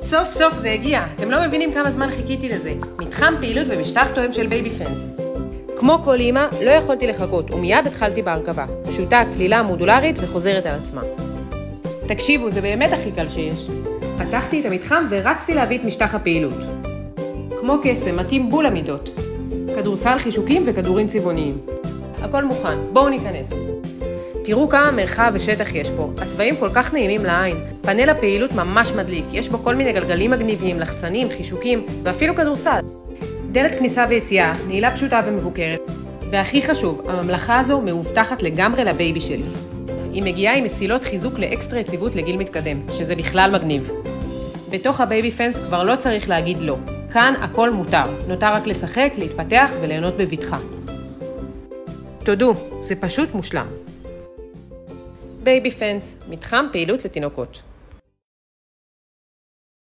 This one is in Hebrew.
סוף סוף זה הגיע. אתם לא מבינים כמה זמן חיכיתי לזה. מתחם פעילות ומשטח תואם של בייבי פנס. כמו כל אמא, לא יכולתי לחכות, ומיד התחלתי בהרכבה. פשוטה, כלילה, מודולרית וחוזרת על עצמה. תקשיבו, זה באמת הכי קל שיש. פתחתי את המתחם ורצתי להביא את משטח הפעילות. כמו קסם, מתאים בול המידות. כדורסל, חישוקים וכדורים צבעוניים. הכל מוכן, בואו ניכנס. תראו כמה מרחב ושטח יש פה. הצבעים כל כך נעימים לעין. פאנל הפעילות ממש מדליק. יש בו כל מיני גלגלים מגניבים, לחצנים, חישוקים ואפילו כדורסל. דלת כניסה ויציאה, נעילה פשוטה ומבוקרת. והכי חשוב, הממלכה הזו מאובטחת לגמרי לבייבי שלי. היא מגיעה עם מסילות חיזוק לאקסטרה יציבות לגיל מתקדם, שזה בכלל מגניב. בתוך הבייבי פנס כבר לא צריך להגיד לא. כאן הכל מותר. נותר רק לשחק, להתפתח וליהנות בבטחה. תודו, זה פשוט מושלם. בייבי פנס, מתחם פעילות לתינוקות.